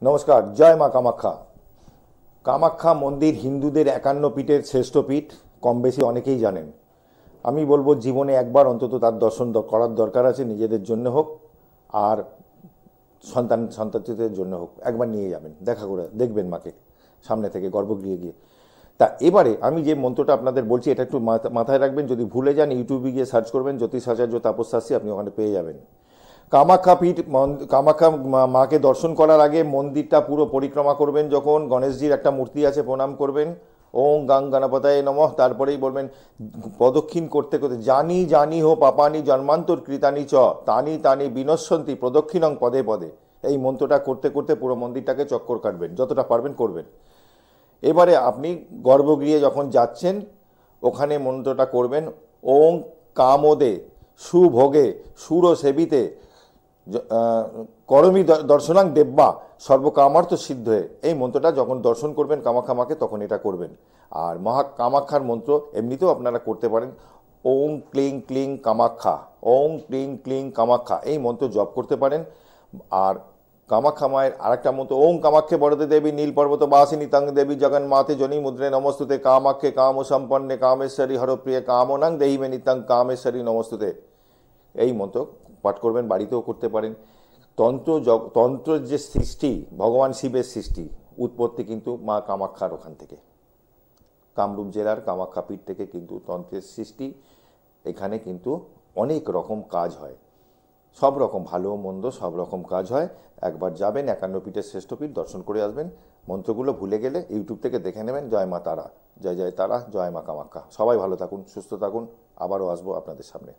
নমস্কার। জয় মা কামাখ্যা। কামাখ্যা মন্দির হিন্দুদের 51 পীঠের শ্রেষ্ঠ পীঠ, কম বেশি অনেকেই জানেন। আমি বলবো জীবনে একবার অন্তত তার দর্শন করার দরকার আছে, নিজেদের জন্য হোক আর সন্তানদের জন্য হোক। একবার নিয়ে যাবেন, দেখা করে দেখবেন মাকে সামনে থেকে গর্ভগৃহে গিয়ে। তা এবারে আমি যে মন্ত্রটা আপনাদের বলছি এটা একটু মাথায় রাখবেন। যদি ভুলে যান ইউটিউবে গিয়ে সার্চ করবেন জ্যোতিষাচার্য তাপস শাস্ত্রী, আপনি ওখানে পেয়ে যাবেন। কামাখ্যা পীঠ, কামাখ্যা মাকে দর্শন করার আগে মন্দিরটা পুরো পরিক্রমা করবেন। যখন গণেশজির একটা মূর্তি আছে প্রণাম করবেন, ওং গাং গণপতায় নমঃ। তারপরেই বলবেন প্রদক্ষিণ করতে করতে, জানি জানি হো পাপানি জন্মান্তর কৃতানি চ তানি তানি বিনশ্যন্তি প্রদক্ষিণং পদে পদে। এই মন্ত্রটা করতে করতে পুরো মন্দিরটাকে চক্কর কাটবেন, যতটা পারবেন করবেন। এবারে আপনি গর্ভগৃহে যখন যাচ্ছেন ওখানে মন্ত্রটা করবেন, ওং কামোদে সুভোগে সুরসেবিতে করমি দর্শনাং দেব্যা সর্বকামার্থ সিদ্ধ হয়ে। এই মন্ত্রটা যখন দর্শন করবেন কামাখ্যা মাকে তখন এটা করবেন। আর মহা কামাখ্যার মন্ত্র এমনিতেও আপনারা করতে পারেন, ওং ক্লিং ক্লিং কামাখ্যা, ওং ক্লিং ক্লিং কামাখ্যা, এই মন্ত্র জপ করতে পারেন। আর কামাখ্যা মায়ের আরেকটা মন্ত্র, ওং কামাখ্যে বরদে দেবী নীল পর্বত বাসিনী তং দেবী জগন্মাতে জনী মুদ্রে নমস্তুতে কামাখ্যে কাম সম্পন্নে কামেশ্বরী হরপ্রিয় কামনাং দেহি মে নিতাং কামেশ্বরী নমস্তুতে। এই মন্ত্র পাঠ করবেন, বাড়িতেও করতে পারেন। তন্ত্রের যে সৃষ্টি, ভগবান শিবের সৃষ্টি, উৎপত্তি কিন্তু মা কামাখ্যার ওখান থেকে, কামরূপ জেলার কামাখ্যা পীঠ থেকে কিন্তু তন্ত্রের সৃষ্টি। এখানে কিন্তু অনেক রকম কাজ হয়, সব রকম ভালো মন্দ সব রকম কাজ হয়। একবার যাবেন, 51 পীঠের শ্রেষ্ঠ পীঠ দর্শন করে আসবেন। মন্ত্রগুলো ভুলে গেলে ইউটিউব থেকে দেখে নেবেন। জয় মা তারা, জয় জয় তারা, জয় মা কামাখ্যা। সবাই ভালো থাকুন, সুস্থ থাকুন। আবারও আসবো আপনাদের সামনে।